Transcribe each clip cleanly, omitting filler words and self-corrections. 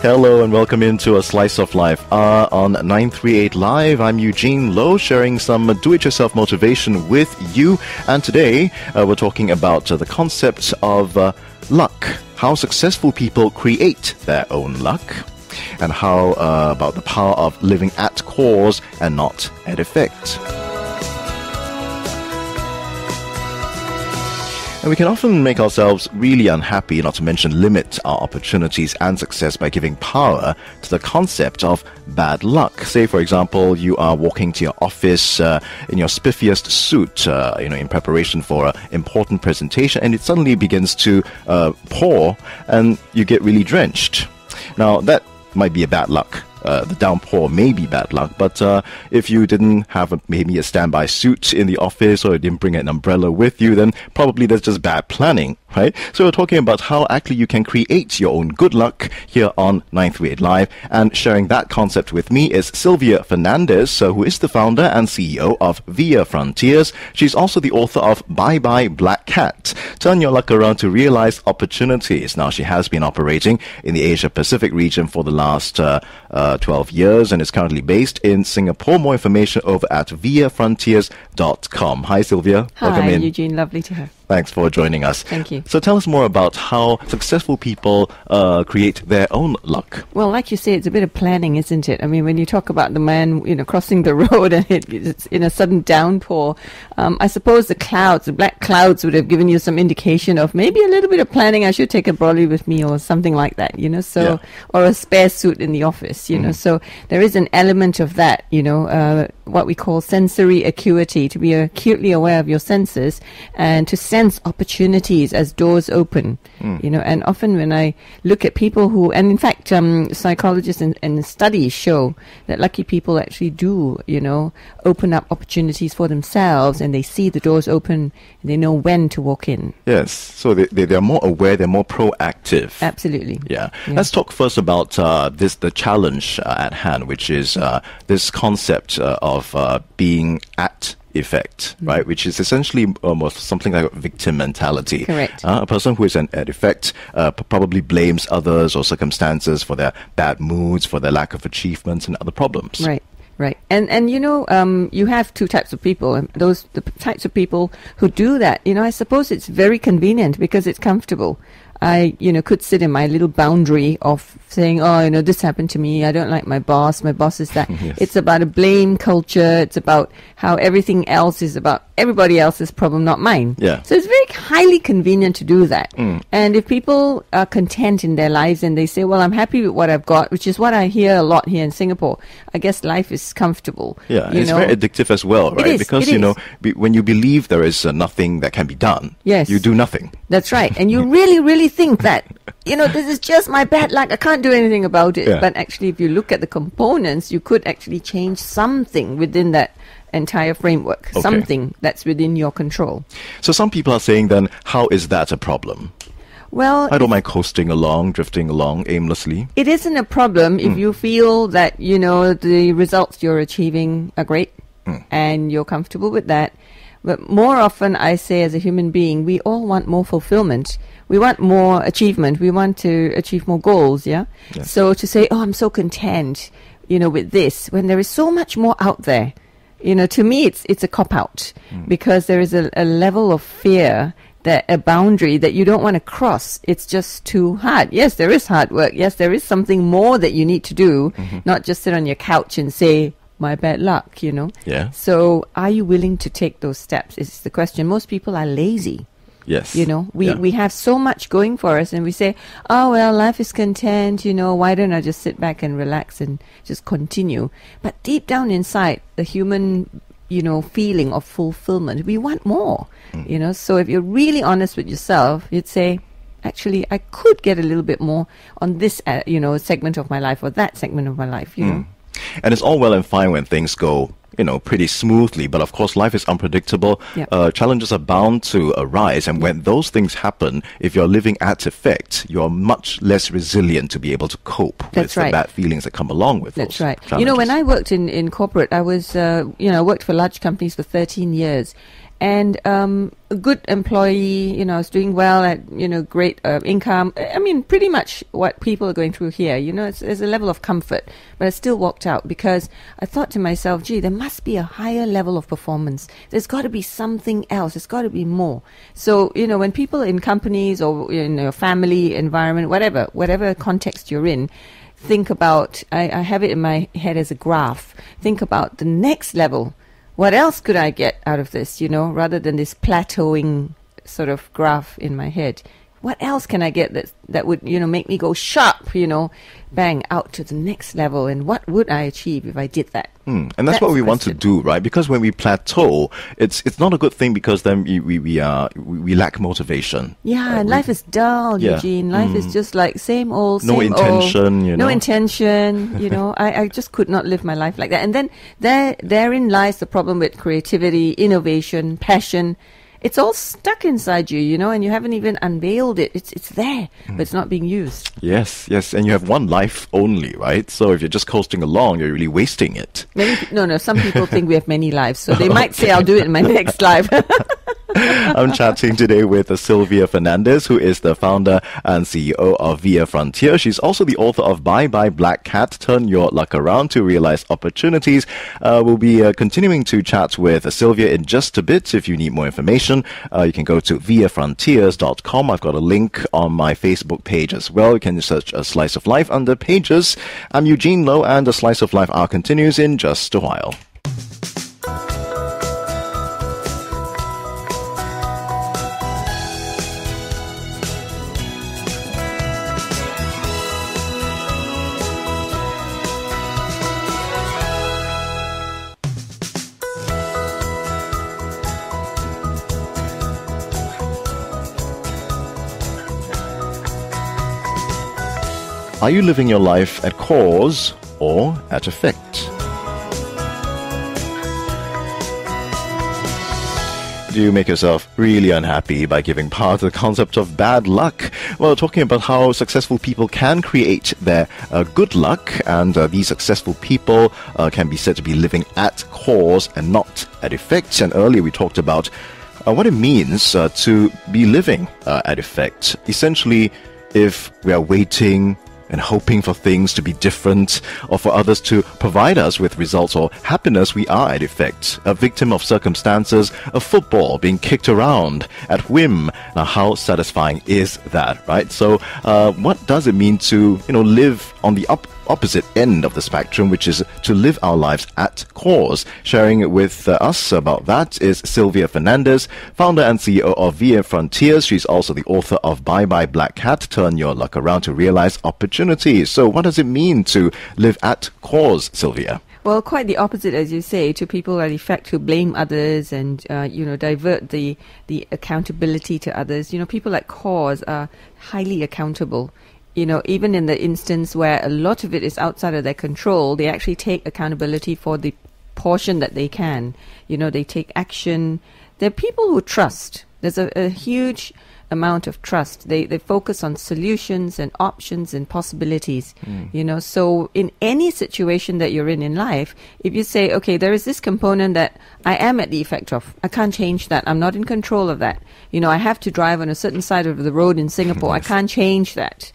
Hello and welcome into A Slice of Life on 938 Live. I'm Eugene Loh, sharing some do-it-yourself motivation with you. And today we're talking about the concept of luck, how successful people create their own luck, and how about the power of living at cause and not at effect. And we can often make ourselves really unhappy, not to mention limit our opportunities and success by giving power to the concept of bad luck. Say, for example, you are walking to your office in your spiffiest suit, in preparation for an important presentation, and it suddenly begins to pour, and you get really drenched. Now, that might be a bad luck. The downpour may be bad luck, but if you didn't have maybe a standby suit in the office, or you didn't bring an umbrella with you, then probably that's just bad planning, right? So we're talking about how actually you can create your own good luck here on 938 Live, and sharing that concept with me is Sylvia Fernandes, who is the founder and CEO of Via Frontiers. She's also the author of Bye Bye Black Cat, Turn Your Luck Around to Realize Opportunities. Now, she has been operating in the Asia-Pacific region for the last 12 years and is currently based in Singapore. More information over at viafrontiers.com. Hi, Sylvia. Hi, welcome in. Eugene. Lovely to have. Thanks for joining us. Thank you. So tell us more about how successful people create their own luck. Well, like you say, it's a bit of planning, isn't it? I mean, when you talk about the man, crossing the road and it's in a sudden downpour, I suppose the black clouds would have given you some indication of maybe a little bit of planning. I should take a brolly with me or something like that, or a spare suit in the office, So there is an element of that, what we call sensory acuity, to be acutely aware of your senses and to sense opportunities as doors open, and often when I look at people who, and in fact, psychologists and studies show that lucky people actually do, open up opportunities for themselves, and they see the doors open and they know when to walk in. Yes, so they're more aware, they're more proactive. Absolutely. Yeah. Let's talk first about the challenge at hand, which is this concept of being at effect, right? Which is essentially almost something like a victim mentality. Correct. A person who is at effect probably blames others or circumstances for their bad moods, for their lack of achievements and other problems. Right. Right. And you have two types of people. And the types of people who do that, I suppose it's very convenient because it's comfortable. I, could sit in my little boundary of saying, this happened to me. I don't like my boss. My boss is that. Yes. It's about a blame culture. It's about how everything else is about everybody else's problem, not mine. Yeah. So it's very highly convenient to do that. And if people are content in their lives and they say, well, I'm happy with what I've got, which is what I hear a lot here in Singapore, I guess life is comfortable. Yeah, it's very addictive as well, right? It is, because, when you believe there is nothing that can be done, yes, you do nothing. That's right. And you really, really think that, this is just my bad luck. I can't do anything about it. Yeah. But actually, if you look at the components, you could actually change something within that entire framework, something that's within your control. So some people are saying then, how is that a problem? Well, I don't mind coasting along, drifting along aimlessly. It isn't a problem if you feel that, the results you're achieving are great and you're comfortable with that. But more often, I say, as a human being, we all want more fulfillment. We want more achievement. We want to achieve more goals, yeah? Yes. So to say, I'm so content, with this, when there is so much more out there, to me, it's a cop-out because there is a level of fear, that a boundary that you don't want to cross. It's just too hard. Yes, there is hard work. Yes, there is something more that you need to do, not just sit on your couch and say, my bad luck, Yeah. So are you willing to take those steps is the question. Most people are lazy. Yes. We have so much going for us and we say, oh, well, life is content, why don't I just sit back and relax and just continue? But deep down inside, the human, feeling of fulfillment, we want more, So if you're really honest with yourself, you'd say, actually, I could get a little bit more on this, segment of my life or that segment of my life, And it's all well and fine when things go, pretty smoothly. But of course, life is unpredictable. Yep. Challenges are bound to arise. And when those things happen, if you're living at effect, you're much less resilient to be able to cope with the bad feelings that come along with That's those right. challenges. When I worked in corporate, I was, I worked for large companies for 13 years. and a good employee, I was doing well at, great income. I mean, pretty much what people are going through here, there's a level of comfort. But I still walked out because I thought to myself, gee, there must be a higher level of performance. There's got to be something else. There's got to be more. So, when people in companies or in your family environment, whatever context you're in, think about, I have it in my head as a graph. Think about the next level. What else could I get out of this, rather than this plateauing sort of graph in my head? What else can I get that would, make me go sharp, bang, out to the next level? And what would I achieve if I did that? And that's what we want to do, right? Because when we plateau, it's not a good thing, because then we lack motivation. Yeah, and life is dull, Eugene. Life is just like same old, no intention, No intention, I just could not live my life like that. And then therein lies the problem with creativity, innovation, passion. It's all stuck inside you, and you haven't even unveiled it. It's there, but it's not being used. Yes, and you have one life only, right? So if you're just coasting along, you're really wasting it. No, some people think we have many lives, so they might say, I'll do it in my next life. I'm chatting today with Sylvia Fernandes, who is the founder and CEO of Via Frontier. She's also the author of Bye Bye Black Cat, Turn Your Luck Around to Realize Opportunities. We'll be continuing to chat with Sylvia in just a bit. If you need more information, you can go to viafrontiers.com. I've got a link on my Facebook page as well. You can search A Slice of Life under Pages. I'm Eugene Lowe, and A Slice of Life hour continues in just a while. Are you living your life at cause or at effect? Do you make yourself really unhappy by giving power to the concept of bad luck? Well, talking about how successful people can create their good luck, and these successful people can be said to be living at cause and not at effect. And earlier we talked about what it means to be living at effect. Essentially, if we are waiting and hoping for things to be different, or for others to provide us with results or happiness, we are at effect a victim of circumstances, a football being kicked around at whim. Now, how satisfying is that, right? So what does it mean to live on the opposite end of the spectrum, which is to live our lives at cause? Sharing with us about that is Sylvia Fernandes, founder and CEO of Via Frontiers. She's also the author of Bye Bye Black Cat, Turn Your Luck Around to Realize Opportunities. So what does it mean to live at cause, Sylvia? Well, quite the opposite, as you say, to people at effect who blame others and, divert the accountability to others. People at cause are highly accountable. Even in the instance where a lot of it is outside of their control, they actually take accountability for the portion that they can. They take action. They're people who trust. There's a huge amount of trust. They focus on solutions and options and possibilities. So in any situation that you're in life, if you say, okay, there is this component that I am at the effect of, I can't change that, I'm not in control of that. I have to drive on a certain side of the road in Singapore, I can't change that.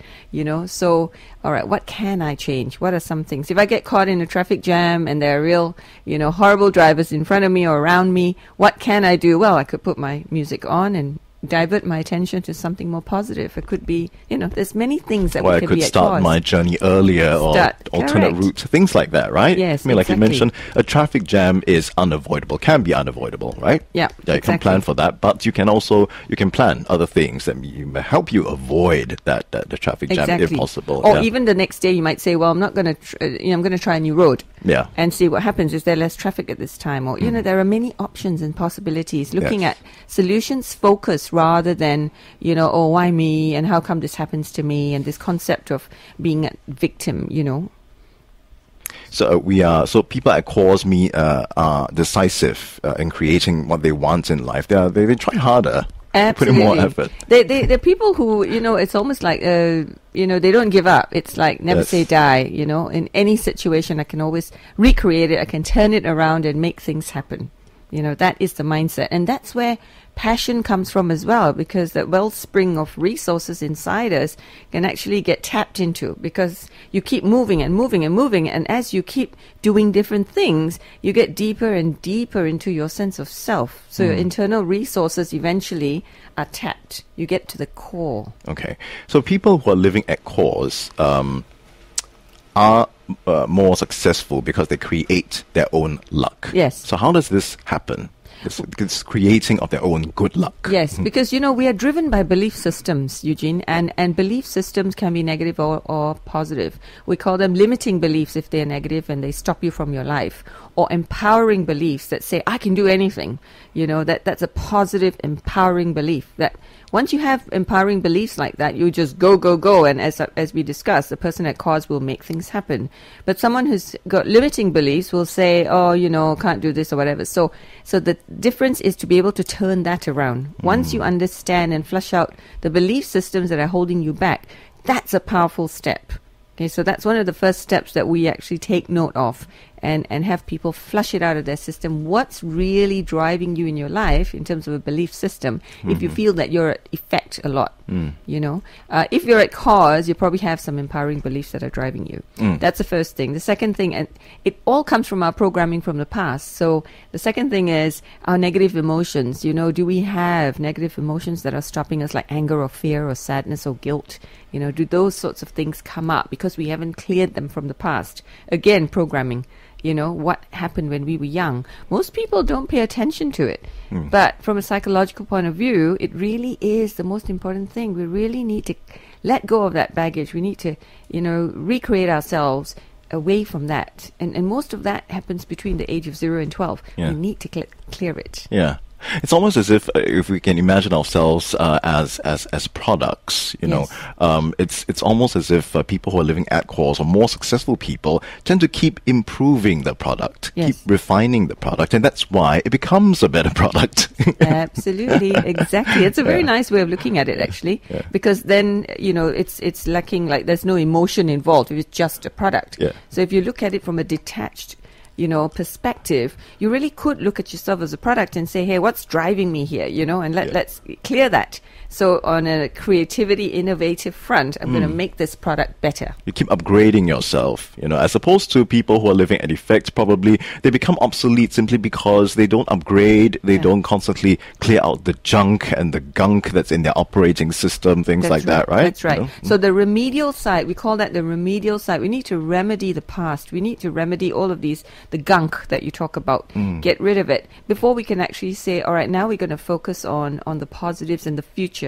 So all right, what can I change? What are some things? If I get caught in a traffic jam and there are real horrible drivers in front of me or around me, what can I do? Well, I could put my music on and divert my attention to something more positive. It could be, there's many things that we could be at cause. I could start my journey earlier, or alternate routes, things like that, right? Yes, like you mentioned, a traffic jam is unavoidable, can be unavoidable, right? Yeah, you can plan for that, but you can plan other things that may help you avoid the traffic jam if possible. Or even the next day you might say, well, I'm not going to, I'm going to try a new road. Yeah. And see what happens. Is there less traffic at this time? Or, there are many options and possibilities. Looking at solutions focus rather than, oh, why me? And how come this happens to me? And this concept of being a victim, So so people at cause are decisive in creating what they want in life. They try harder. Absolutely. Put in more effort. They're people who, it's almost like, they don't give up. It's like never say die, in any situation I can always recreate it. I can turn it around and make things happen. That is the mindset. And that's where passion comes from as well, because that wellspring of resources inside us can actually get tapped into, because you keep moving and moving and moving, and as you keep doing different things, you get deeper and deeper into your sense of self. So your internal resources eventually are tapped. You get to the core. Okay. So people who are living at cores are more successful because they create their own luck. Yes. So how does this happen? This creating of their own good luck. Yes, because, we are driven by belief systems, Eugene, and belief systems can be negative or positive. We call them limiting beliefs if they're negative and they stop you from your life, or empowering beliefs that say, I can do anything. That's a positive, empowering belief. That once you have empowering beliefs like that, you just go, go, go. And as we discussed, the person at cause will make things happen. But someone who's got limiting beliefs will say, can't do this or whatever. So the difference is to be able to turn that around. Once you understand and flush out the belief systems that are holding you back, that's a powerful step. Okay, so that's one of the first steps that we actually take note of and have people flush it out of their system. What's really driving you in your life in terms of a belief system? If you feel that you're at effect a lot, if you're at cause, you probably have some empowering beliefs that are driving you. That's the first thing. The second thing, and it all comes from our programming from the past. So the second thing is our negative emotions. Do we have negative emotions that are stopping us, like anger or fear or sadness or guilt? Do those sorts of things come up because we haven't cleared them from the past? Again, programming. What happened when we were young. Most people don't pay attention to it. But from a psychological point of view, it really is the most important thing. We really need to let go of that baggage. We need to, recreate ourselves away from that. And most of that happens between the age of 0 and 12. Yeah. We need to clear it. Yeah. It's almost as if we can imagine ourselves as products, Yes. It's almost as if people who are living at cores or more successful people tend to keep improving the product, Yes. keep refining the product, and that's why it becomes a better product. Absolutely, exactly. It's a very nice way of looking at it, actually, because then it's lacking, like there's no emotion involved. It's just a product. Yeah. So if you look at it from a detached perspective, you really could look at yourself as a product and say, hey, what's driving me here, and let's clear that. So on a creativity, innovative front, I'm going to make this product better. You keep upgrading yourself, as opposed to people who are living at effect, probably they become obsolete simply because they don't upgrade, they don't constantly clear out the junk and the gunk that's in their operating system, things like that, right? That's right. So the remedial side, we call that the remedial side. We need to remedy the past. We need to remedy all of these, the gunk that you talk about, get rid of it before we can actually say, all right, now we're going to focus on the positives and the future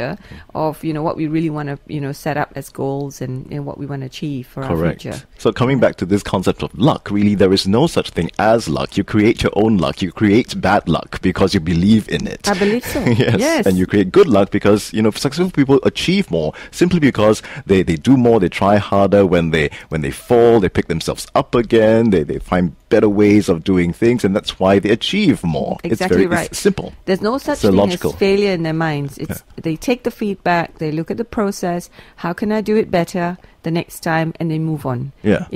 of what we really want to set up as goals and what we want to achieve for our future. So coming back to this concept of luck, really there is no such thing as luck. You create your own luck. You create bad luck because you believe in it. I believe so. Yes. And you create good luck because successful people achieve more simply because they do more, they try harder. When they fall, they pick themselves up again. They find better ways of doing things, and that's why they achieve more. Exactly right. It's simple. There's no such thing logical. as failure in their minds. They take the feedback, they look at the process, how can I do it better the next time, and they move on. Yeah.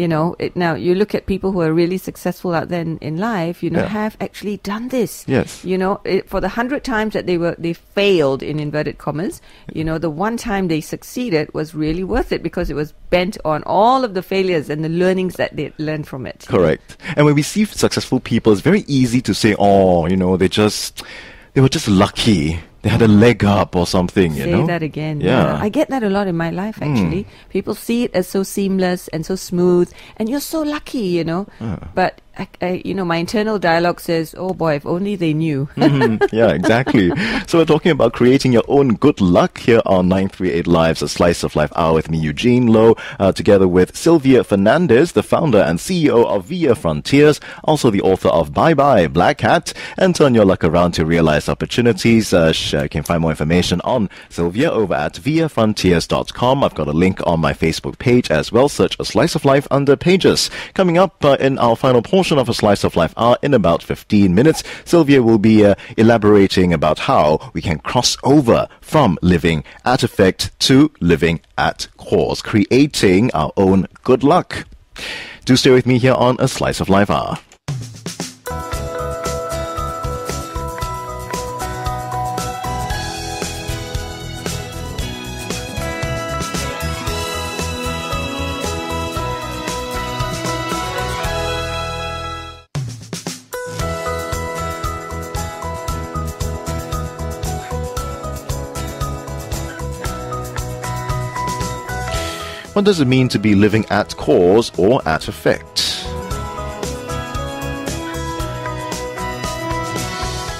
Now you look at people who are really successful out there in life, have actually done this. Yes. For the 100 times that they failed, in inverted commas, the one time they succeeded was really worth it because it was bent on all of the failures and the learnings that they learned from it. Correct. And when we see successful people, it's very easy to say, they were just lucky. They had a leg up or something, Say that again. Yeah. I get that a lot in my life, actually. People see it as so seamless and so smooth, and you're so lucky, But, my internal dialogue says, oh boy, if only they knew. Yeah, exactly. So we're talking about creating your own good luck here on 938 Live's A Slice of Life Hour with me, Eugene Loh, together with Sylvia Fernandes, the founder and CEO of Via Frontiers, also the author of Bye Bye Black Hat, and Turn Your Luck Around to Realize Opportunities. You can find more information on Sylvia over at viafrontiers.com. I've got a link on my Facebook page as well. Search A Slice of Life under Pages. Coming up in our final portion of A Slice of Life Hour in about 15 minutes, Sylvia will be elaborating about how we can cross over from living at effect to living at cause, creating our own good luck. Do stay with me here on A Slice of Life Hour. What does it mean to be living at cause or at effect?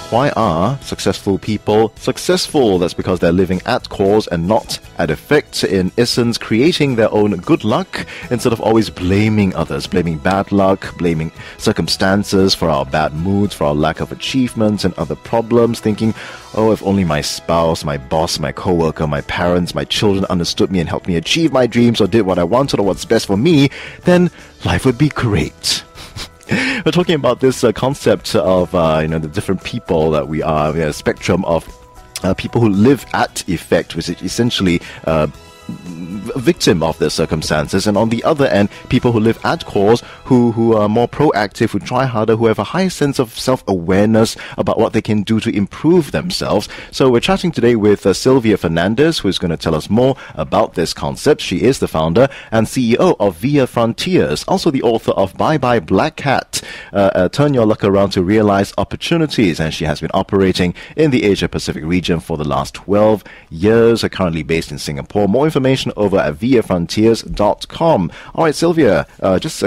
Why are successful people successful? That's because they're living at cause and not at effect, in essence creating their own good luck instead of always blaming others, blaming bad luck, blaming circumstances for our bad moods, for our lack of achievements and other problems, thinking, oh, if only my spouse, my boss, my co-worker, my parents, my children understood me and helped me achieve my dreams or did what I wanted or what's best for me, then life would be great. We're talking about this concept of the different people that we are, a spectrum of people who live at effect, which is essentially a victim of their circumstances, and on the other end, people who live at cause, who are more proactive, who try harder, who have a high sense of self-awareness about what they can do to improve themselves. So we're chatting today with Sylvia Fernandes, who's going to tell us more about this concept. She is the founder and CEO of Via Frontiers, also the author of Bye Bye Black Cat, Turn Your Luck Around to Realize Opportunities, and she has been operating in the Asia-Pacific region for the last 12 years, currently based in Singapore. More information over at viafrontiers.com. All right, Sylvia, just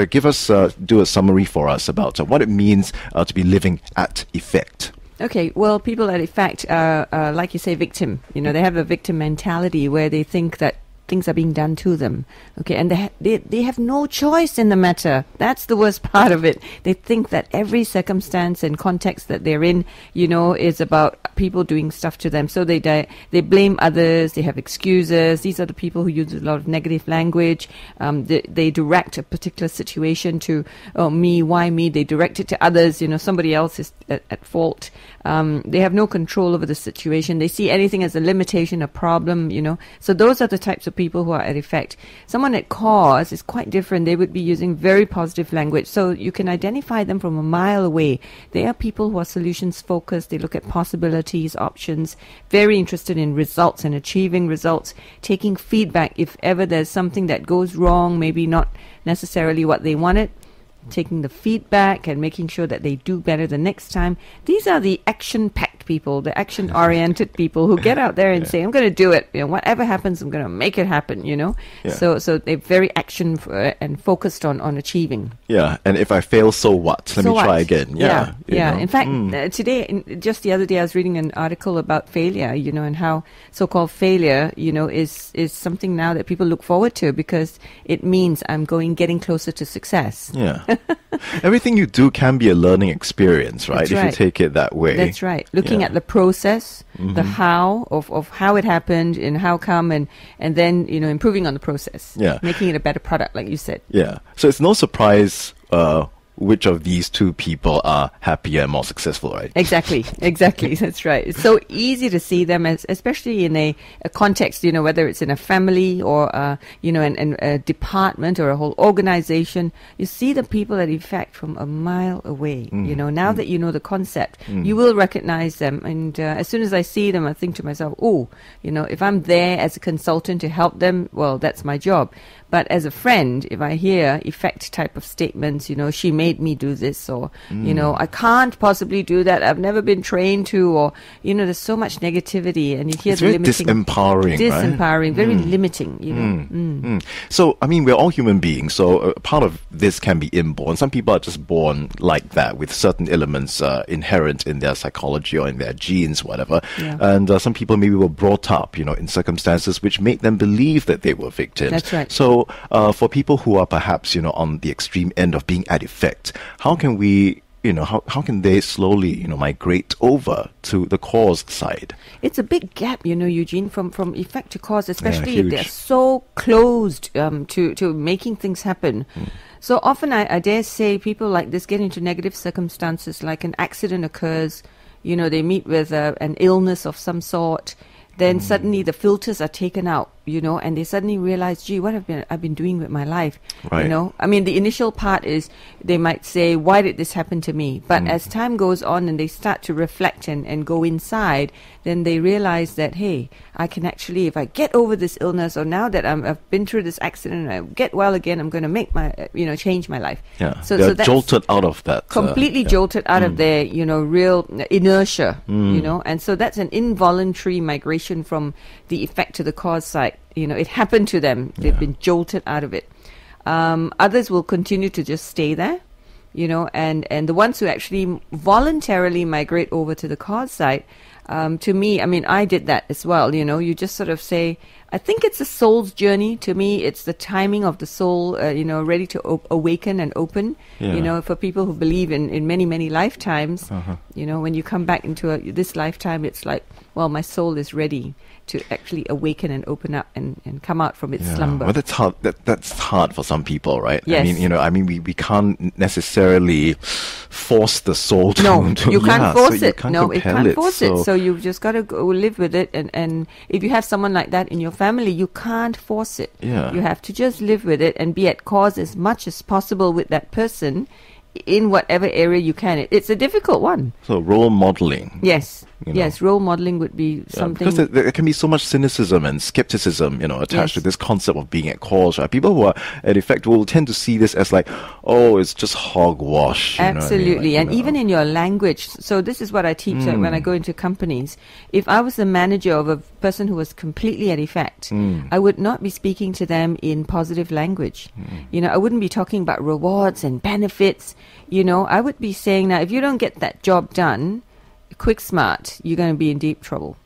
do a summary for us about what it means to be living at effect. Okay, well, people at effect are, like you say, victim. They have a victim mentality where they think that things are being done to them. Okay, and they have no choice in the matter. That's the worst part of it. They think that every circumstance and context that they're in, is about people doing stuff to them. So they blame others. They have excuses. These are the people who use a lot of negative language. They direct a particular situation to, oh, me, why me? They direct it to others. Somebody else is at fault. They have no control over the situation. They see anything as a limitation, a problem, So those are the types of people who are at effect. Someone at cause is quite different. They would be using very positive language. So you can identify them from a mile away. They are people who are solutions focused. They look at possibilities, options, very interested in results and achieving results, taking feedback if ever there's something that goes wrong, maybe not necessarily what they wanted, taking the feedback and making sure that they do better the next time. These are the action-packed people, the action-oriented people who get out there and say, I'm going to do it. Whatever happens, I'm going to make it happen, Yeah. So they're very action and focused on achieving. Yeah, and if I fail, so what? Let me try again. Yeah. In fact, just the other day, I was reading an article about failure, and how so-called failure, is something now that people look forward to because it means I'm getting closer to success. Yeah. Everything you do can be a learning experience, right? That's right. If you take it that way. That's right. Looking at the process, the how of how it happened and how come, and then, improving on the process. Yeah. Making it a better product, like you said. Yeah. So it's no surprise which of these two people are happier and more successful, right? Exactly. That's right. It's so easy to see them, especially in a context, whether it's in a family or, in a department or a whole organization. You see the people at effect from a mile away. Now that you know the concept, you will recognize them. And as soon as I see them, I think to myself, if I'm there as a consultant to help them, well, that's my job. But as a friend, if I hear effect type of statements, she made me do this, or, I can't possibly do that, I've never been trained to, or, there's so much negativity, and you hear it's the very limiting. Disempowering, very limiting, So, we're all human beings, so part of this can be inborn. Some people are just born like that, with certain elements inherent in their psychology or in their genes, whatever. Yeah. And some people maybe were brought up, in circumstances which made them believe that they were victims. That's right. So, for people who are perhaps, on the extreme end of being at effect, how can we, how can they slowly, migrate over to the cause side? It's a big gap, Eugene, from effect to cause, especially if they're so closed to making things happen. So often, I dare say, people like this get into negative circumstances, like an accident occurs, they meet with an illness of some sort, then suddenly the filters are taken out, and they suddenly realize, gee, what have I've been doing with my life? Right. The initial part is they might say, why did this happen to me? But as time goes on and they start to reflect and go inside, then they realize that, hey, I can actually, if I get over this illness, or now that I've been through this accident and I get well again, I'm going to make my, change my life. Yeah. So that's jolted out of that. Completely jolted out of their, real inertia, and so that's an involuntary migration from the effect to the cause side. that, it happened to them. They've been jolted out of it. Others will continue to just stay there, and the ones who actually voluntarily migrate over to the cause side, to me, I mean, I did that as well. You just sort of say, I think it's a soul's journey. To me, it's the timing of the soul, ready to awaken and open. For people who believe in many, many lifetimes, when you come back into this lifetime, it's like, well, my soul is ready to actually awaken and open up and come out from its slumber. Well, that's hard. That's hard for some people, right? Yes. We can't necessarily force the soul to. No, you can't force it. It can't force it. So you've just got to go live with it. And if you have someone like that in your family, you can't force it. Yeah. You have to just live with it and be at cause as much as possible with that person in whatever area you can. It's a difficult one. So role modeling. Yes. Yes, role modeling would be something. Because there can be so much cynicism and skepticism, attached to this concept of being at cause. Right? People who are at effect will tend to see this as like, oh, it's just hogwash. Absolutely. And even in your language. So this is what I teach when I go into companies. If I was the manager of a person who was completely at effect, I would not be speaking to them in positive language. I wouldn't be talking about rewards and benefits. I would be saying, now, if you don't get that job done, quick smart, you're going to be in deep trouble.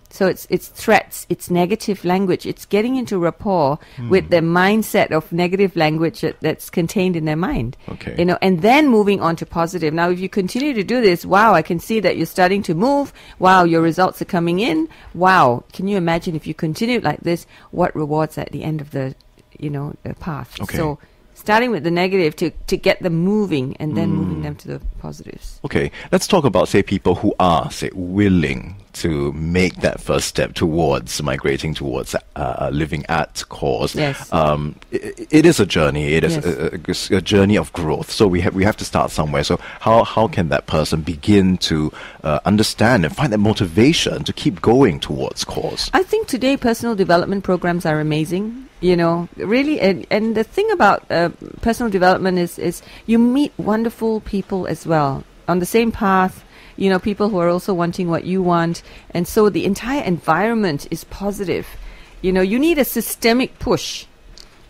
So it's threats, it's negative language, it's getting into rapport with the mindset of negative language that's contained in their mind. Okay. And then moving on to positive. Now, if you continue to do this, wow, I can see that you're starting to move. Wow, your results are coming in. Wow, can you imagine if you continue like this, what rewards at the end of the path? Okay. So starting with the negative to get them moving and then moving them to the positives. Okay, let's talk about, say, people who are, say, willing to make that first step towards migrating towards living at cause. Yes. It is a journey. It is a journey of growth. So we have to start somewhere. So how can that person begin to understand and find that motivation to keep going towards cause? I think today personal development programs are amazing. Really, and the thing about personal development is you meet wonderful people as well on the same path. People who are also wanting what you want, and so the entire environment is positive. You need a systemic push.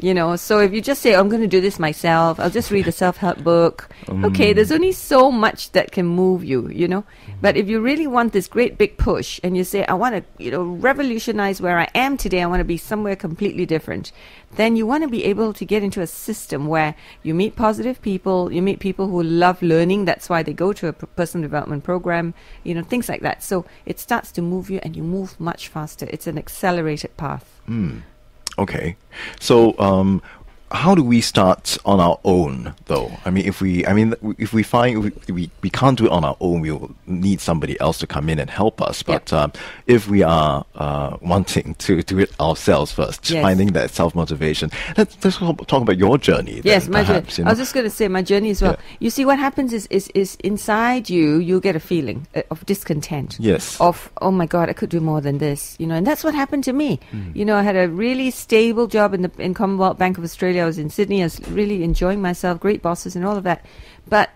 So if you just say, I'm going to do this myself, I'll just read a self-help book. Okay, there's only so much that can move you, But if you really want this great big push and you say, I want to, revolutionize where I am today, I want to be somewhere completely different, then you want to be able to get into a system where you meet positive people, you meet people who love learning. That's why they go to a personal development program, things like that. So it starts to move you and you move much faster. It's an accelerated path. Okay, so how do we start on our own, though? If we find we can't do it on our own, we'll need somebody else to come in and help us. But if we are wanting to do it ourselves first, finding that self-motivation, let's talk about your journey. Yes, my journey. Perhaps, I was just going to say my journey as well. Yeah. You see, what happens is inside you get a feeling of discontent. Yes. Of, oh my God, I could do more than this. And that's what happened to me. I had a really stable job in Commonwealth Bank of Australia. I was in Sydney. I was really enjoying myself, great bosses and all of that. But,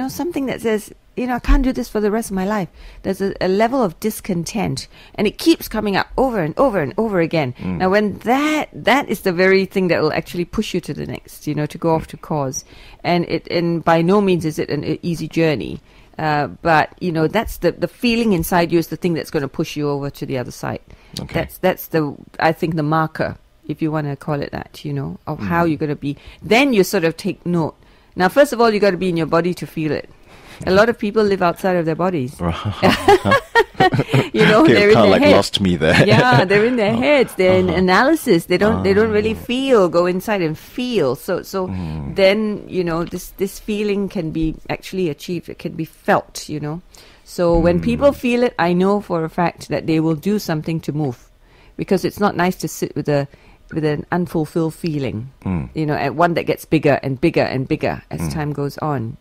something that says, I can't do this for the rest of my life. There's a level of discontent, and it keeps coming up over and over and over again. Now, when that is the very thing that will actually push you to the next, to go off to cause. And by no means is it an easy journey. But, that's the feeling inside you is the thing that's going to push you over to the other side. Okay. That's I think the marker, if you want to call it that, of how you're going to be. Then you sort of take note. Now, first of all, you got to be in your body to feel it. A lot of people live outside of their bodies. Okay, they're in their heads. Lost me there. Yeah, they're in their heads. They're in analysis. They don't really feel. Go inside and feel. So then this feeling can be actually achieved. It can be felt. So when people feel it, I know for a fact that they will do something to move, because it's not nice to sit with a with an unfulfilled feeling, and one that gets bigger and bigger and bigger as time goes on,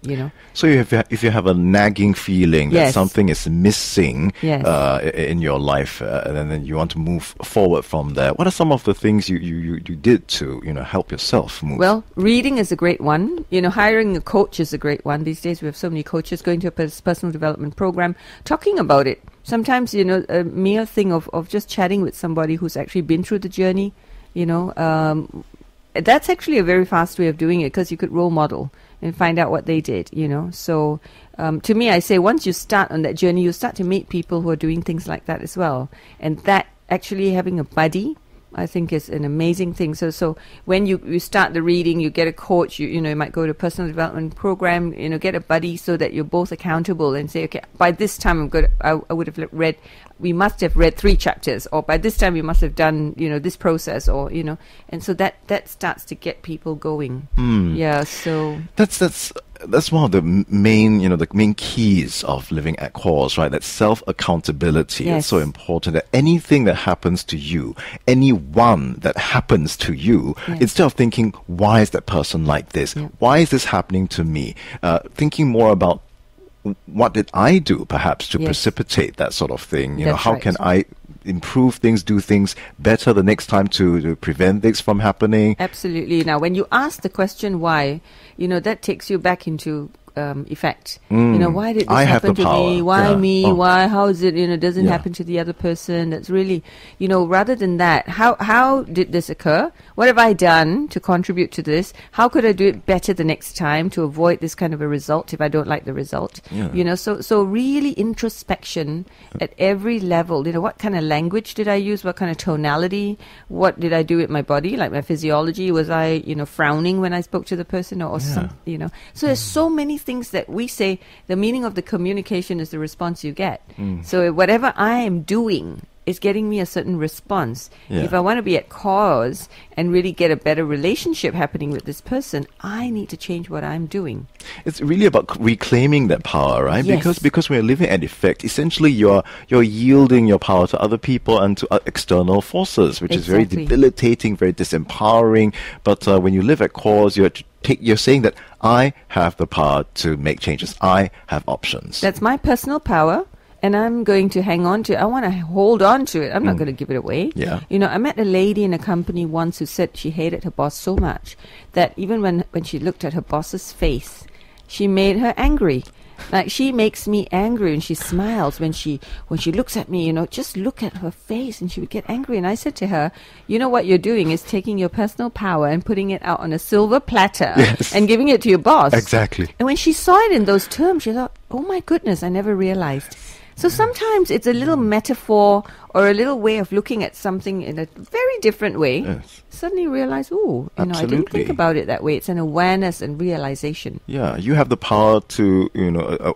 So if you have a nagging feeling that something is missing in your life, and then you want to move forward from there, what are some of the things you did to help yourself move? Well, reading is a great one. Hiring a coach is a great one. These days we have so many coaches going to a personal development program, talking about it. Sometimes, a mere thing of just chatting with somebody who's actually been through the journey, that's actually a very fast way of doing it, because you could role model and find out what they did, So to me, I say once you start on that journey, you start to meet people who are doing things like that as well. And that actually having a buddy, I think, is an amazing thing. So when you start the reading, you get a coach, you might go to a personal development program, get a buddy so that you're both accountable and say, okay, by this time I would have read, we must have read 3 chapters, or by this time we must have done, this process, or, and so that starts to get people going. Yeah, so that's one of the main, the main keys of living at course, right? That self-accountability is so important. That anything that happens to you, anyone that happens to you, instead of thinking, why is that person like this? Why is this happening to me? Thinking more about what did I do, perhaps, to precipitate that sort of thing? How can I improve things, do things better the next time to prevent this from happening? Absolutely. Now, when you ask the question why, that takes you back into effect. Why did this happen to me? Why me? Why? How is it? Doesn't happen to the other person? That's really, rather than that, how did this occur? What have I done to contribute to this? How could I do it better the next time to avoid this kind of a result if I don't like the result? So really introspection at every level. What kind of language did I use? What kind of tonality? What did I do with my body? Like my physiology? Was I, frowning when I spoke to the person, or something? So there's so many things that we say the meaning of the communication is the response you get. So whatever I am doing is getting me a certain response. If I want to be at cause and really get a better relationship happening with this person, I need to change what I'm doing. It's really about reclaiming that power, right? Because when you're living at effect, essentially you're yielding your power to other people and to external forces, which is very debilitating, very disempowering. But when you live at cause, you're saying that I have the power to make changes. I have options. That's my personal power, and I'm going to hang on to it. I want to hold on to it. I'm not going to give it away. I met a lady in a company once who said she hated her boss so much that even when she looked at her boss's face, she made her angry. Like, she makes me angry, and she smiles when she looks at me, just look at her face, and she would get angry. And I said to her, what you're doing is taking your personal power and putting it out on a silver platter and giving it to your boss. Exactly. And when she saw it in those terms, she thought, oh my goodness, I never realized. So sometimes it's a little metaphor or a little way of looking at something in a very different way. Suddenly realize, I didn't think about it that way. It's an awareness and realization. Yeah, you have the power to,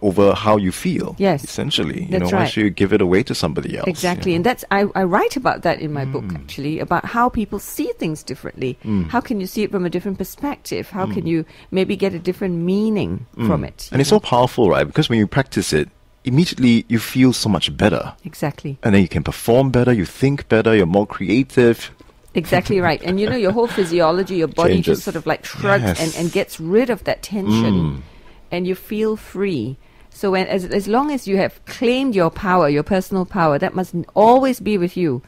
over how you feel. Yes. Essentially. That's why should you give it away to somebody else? Exactly. And that's, I write about that in my book, actually, about how people see things differently. How can you see it from a different perspective? How can you maybe get a different meaning from it? And it's so powerful, right? Because when you practice it, immediately you feel so much better. Exactly. And then you can perform better, you think better, you're more creative. Exactly right. And your whole physiology, your body just sort of like shrugs and gets rid of that tension, and you feel free. So as long as you have claimed your power, your personal power, that must always be with you.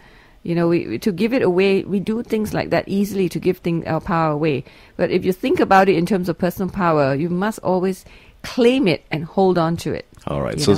To give it away, we do things like that easily, to give our power away. But if you think about it in terms of personal power, you must always claim it and hold on to it. All right. So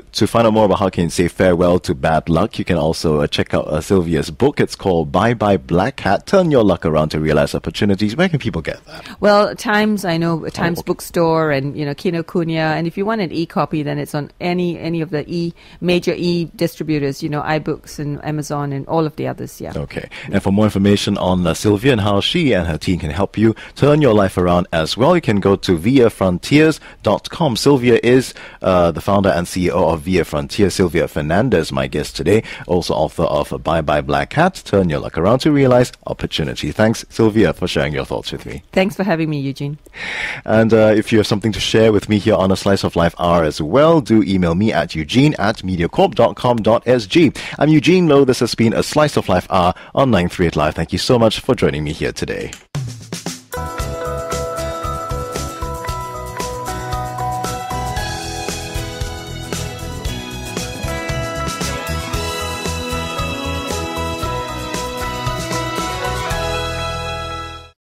to find out more about how you can say farewell to bad luck, you can also check out Sylvia's book. It's called Bye Bye Black Hat. Turn your luck around to realize opportunities. Where can people get that? Well, Times Bookstore and Kinokuniya. And if you want an e-copy, then it's on any of the major distributors. iBooks and Amazon and all of the others. Yeah. Okay. And for more information on Sylvia and how she and her team can help you turn your life around as well, you can go to viafrontiers.com. Sylvia is the founder and CEO of Via Frontier, Sylvia Fernandes, my guest today, also author of Bye Bye Black Cat, Turn Your Luck Around to Realize Opportunity. Thanks, Sylvia, for sharing your thoughts with me. Thanks for having me, Eugene. And if you have something to share with me here on a Slice of Life Hour as well, do email me at eugene@mediacorp.com.sg. I'm Eugene Loh. This has been a Slice of Life Hour on 938 Live. Thank you so much for joining me here today.